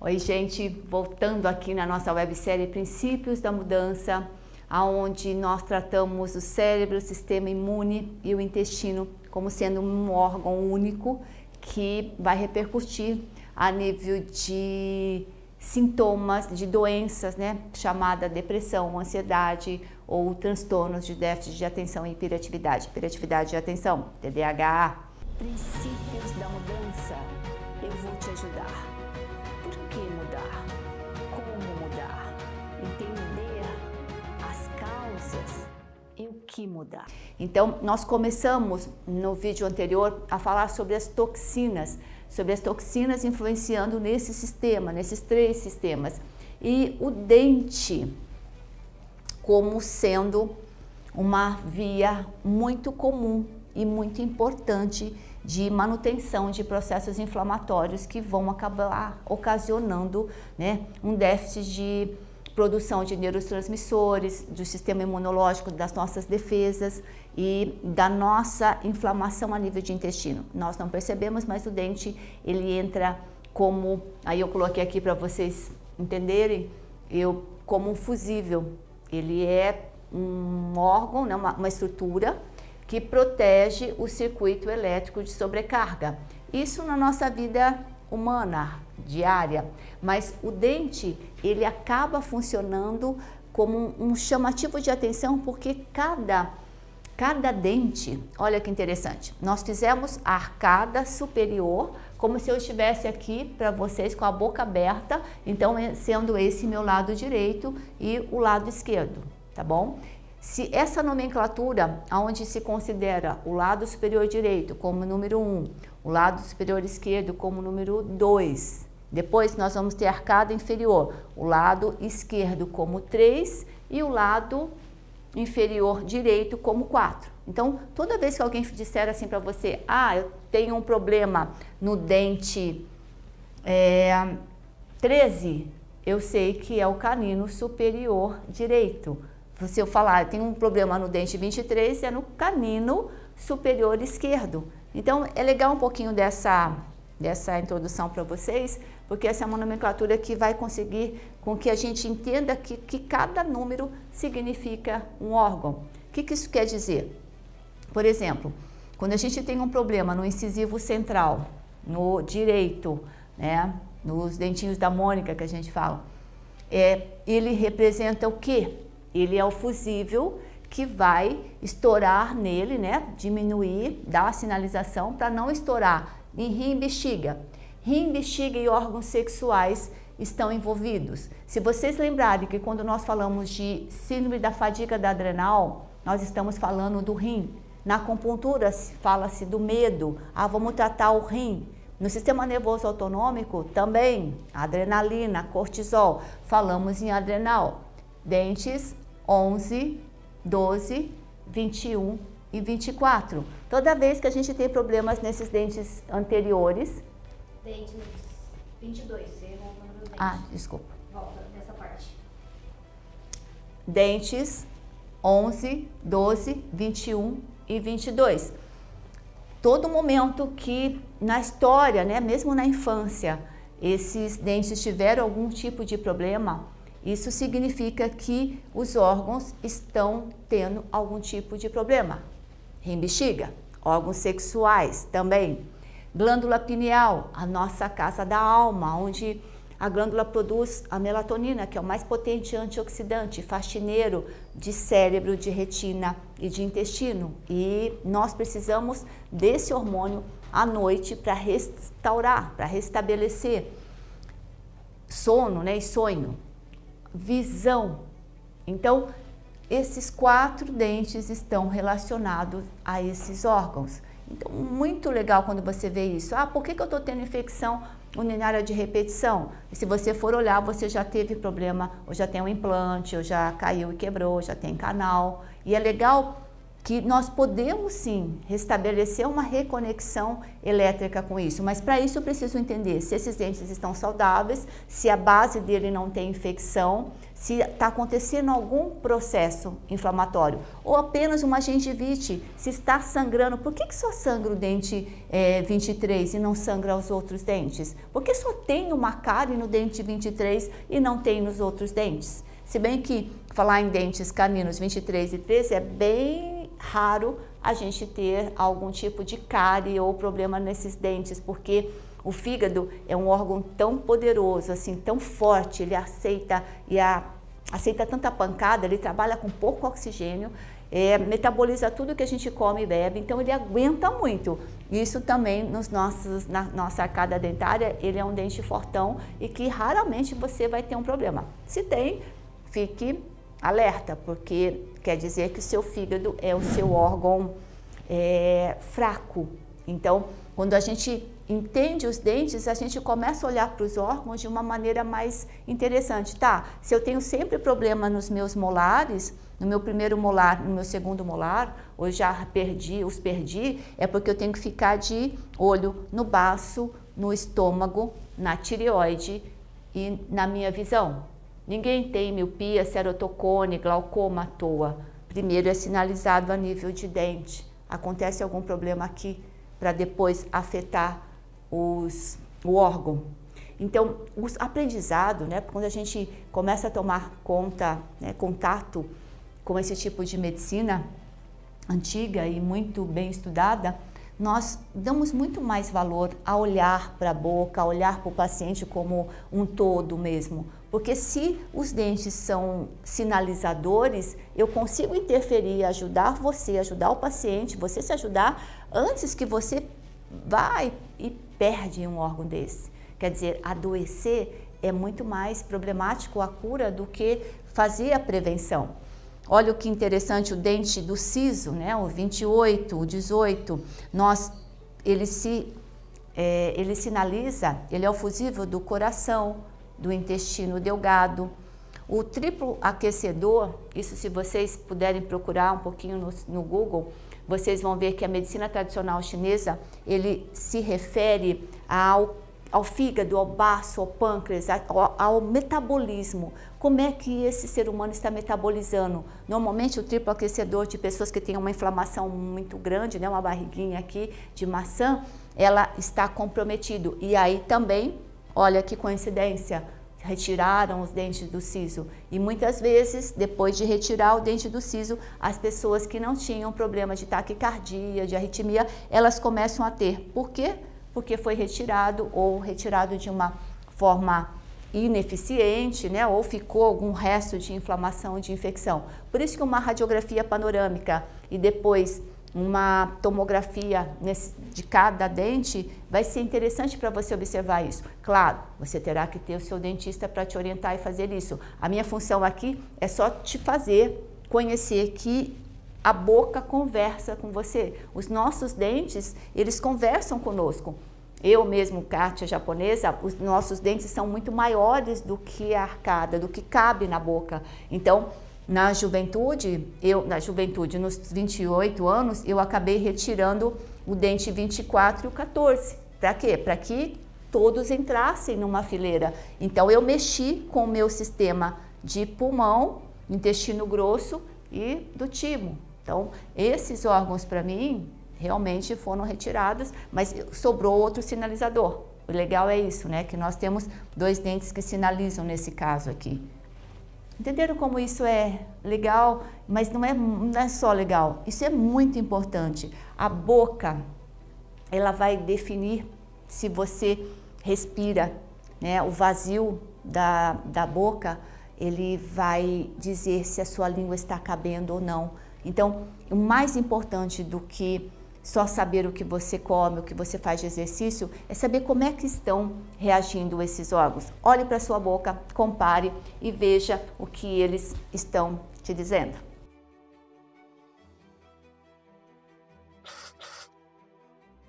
Oi, gente, voltando aqui na nossa websérie Princípios da Mudança, onde nós tratamos o cérebro, o sistema imune e o intestino como sendo um órgão único que vai repercutir a nível de sintomas de doenças, né, chamada depressão, ansiedade ou transtornos de déficit de atenção e hiperatividade de atenção, TDAH. Princípios da mudança, eu vou te ajudar. Por que mudar? Como mudar? Entender as causas e o que mudar. Então, nós começamos no vídeo anterior a falar sobre as toxinas influenciando nesse sistema, nesses três sistemas. E o dente como sendo uma via muito comum e muito importante de manutenção de processos inflamatórios que vão acabar ocasionando, né, um déficit de produção de neurotransmissores, do sistema imunológico, das nossas defesas e da nossa inflamação a nível de intestino. Nós não percebemos, mas o dente, ele entra como, aí eu coloquei aqui para vocês entenderem, como um fusível. Ele é um órgão, né, uma estrutura que protege o circuito elétrico de sobrecarga. Isso na nossa vida humana, diária. Mas o dente, ele acaba funcionando como um chamativo de atenção, porque cada dente, olha que interessante, nós fizemos a arcada superior, como se eu estivesse aqui para vocês com a boca aberta, então sendo esse meu lado direito e o lado esquerdo, tá bom? Se essa nomenclatura, onde se considera o lado superior direito como número 1, o lado superior esquerdo como número 2, depois nós vamos ter a arcada inferior, o lado esquerdo como 3 e o lado inferior direito como 4. Então, toda vez que alguém disser assim para você, eu tenho um problema no dente 13, eu sei que é o canino superior direito. Se eu falar, eu tenho um problema no dente 23, é no canino superior esquerdo. Então, é legal um pouquinho dessa introdução para vocês, porque essa é uma nomenclatura que vai conseguir com que a gente entenda que cada número significa um órgão. O que isso quer dizer? Por exemplo, quando a gente tem um problema no incisivo central, no direito, né, nos dentinhos da Mônica que a gente fala, ele representa o quê? Ele é o fusível que vai estourar nele, né, diminuir, dar a sinalização para não estourar em rim e bexiga. Rim, bexiga e órgãos sexuais estão envolvidos. Se vocês lembrarem que quando nós falamos de síndrome da fadiga da adrenal, nós estamos falando do rim. Na acupuntura fala-se do medo, vamos tratar o rim. No sistema nervoso autonômico também, adrenalina, cortisol, falamos em adrenal. Dentes 11, 12, 21 e 24. Toda vez que a gente tem problemas nesses dentes anteriores... Dente 22, você errou o número do dente. Desculpa. Volta nessa parte. Dentes 11, 12, 21 e 22. Todo momento que na história, né, mesmo na infância, esses dentes tiveram algum tipo de problema, isso significa que os órgãos estão tendo algum tipo de problema. Rim, bexiga, órgãos sexuais também. Glândula pineal, a nossa casa da alma, onde a glândula produz a melatonina, que é o mais potente antioxidante, faxineiro de cérebro, de retina e de intestino. E nós precisamos desse hormônio à noite para restaurar, para restabelecer sono, né, e sonho. Visão. Então, esses 4 dentes estão relacionados a esses órgãos. Então, muito legal quando você vê isso. Por que eu estou tendo infecção urinária de repetição? E se você for olhar, você já teve problema, ou já tem um implante, ou já caiu e quebrou, já tem canal. E é legal que nós podemos sim restabelecer uma reconexão elétrica com isso, mas para isso eu preciso entender se esses dentes estão saudáveis, se a base dele não tem infecção, se está acontecendo algum processo inflamatório ou apenas uma gengivite, se está sangrando. Por que só sangra o dente 23 e não sangra os outros dentes? Por que só tem uma cárie no dente 23 e não tem nos outros dentes? Se bem que falar em dentes caninos 23 e 13 é bem raro a gente ter algum tipo de cárie ou problema nesses dentes, porque o fígado é um órgão tão poderoso, assim, tão forte, ele aceita tanta pancada, ele trabalha com pouco oxigênio, metaboliza tudo que a gente come e bebe, então ele aguenta muito. Isso também na nossa arcada dentária, ele é um dente fortão e que raramente você vai ter um problema. Se tem, fique alerta, porque quer dizer que o seu fígado é o seu órgão fraco. Então, quando a gente entende os dentes, a gente começa a olhar para os órgãos de uma maneira mais interessante. Tá, se eu tenho sempre problema nos meus molares, no meu primeiro molar, no meu segundo molar, ou já os perdi, é porque eu tenho que ficar de olho no baço, no estômago, na tireoide e na minha visão. Ninguém tem miopia, ceratocone, glaucoma à toa. Primeiro é sinalizado a nível de dente. Acontece algum problema aqui para depois afetar o órgão. Então, o aprendizado, né, quando a gente começa a tomar contato com esse tipo de medicina antiga e muito bem estudada, nós damos muito mais valor a olhar para a boca, a olhar para o paciente como um todo mesmo. Porque se os dentes são sinalizadores, eu consigo interferir, ajudar você, ajudar o paciente, você se ajudar antes que você vai e perde um órgão desse. Quer dizer, adoecer é muito mais problemático a cura do que fazer a prevenção. Olha o que interessante, o dente do siso, né, o 28, o 18, ele sinaliza, ele é o fusível do coração, do intestino delgado. O triplo aquecedor, isso se vocês puderem procurar um pouquinho no Google, vocês vão ver que a medicina tradicional chinesa, ele se refere ao fígado, ao baço, ao pâncreas, ao metabolismo. Como é que esse ser humano está metabolizando? Normalmente o triplo aquecedor de pessoas que têm uma inflamação muito grande, né, uma barriguinha aqui de maçã, ela está comprometido. E aí também, olha que coincidência, retiraram os dentes do siso. E muitas vezes, depois de retirar o dente do siso, as pessoas que não tinham problema de taquicardia, de arritmia, elas começam a ter. Por quê? Porque foi retirado ou retirado de uma forma ineficiente, né? Ou ficou algum resto de inflamação, de infecção. Por isso que uma radiografia panorâmica e depois uma tomografia de cada dente vai ser interessante para você observar isso. Claro, você terá que ter o seu dentista para te orientar e fazer isso. A minha função aqui é só te fazer conhecer que a boca conversa com você. Os nossos dentes, eles conversam conosco. Eu mesmo, Kátia japonesa, os nossos dentes são muito maiores do que a arcada, do que cabe na boca. Então, na juventude, nos 28 anos, eu acabei retirando o dente 24 e o 14. Para quê? Para que todos entrassem numa fileira. Então, eu mexi com o meu sistema de pulmão, intestino grosso e do timo. Então, esses órgãos para mim realmente foram retirados, mas sobrou outro sinalizador. O legal é isso, né? Que nós temos 2 dentes que sinalizam nesse caso aqui. Entenderam como isso é legal? Mas não é só legal, isso é muito importante. A boca, ela vai definir se você respira, né? O vazio da boca, ele vai dizer se a sua língua está cabendo ou não. Então, o mais importante do que só saber o que você come, o que você faz de exercício, é saber como é que estão reagindo esses órgãos. Olhe para a sua boca, compare e veja o que eles estão te dizendo.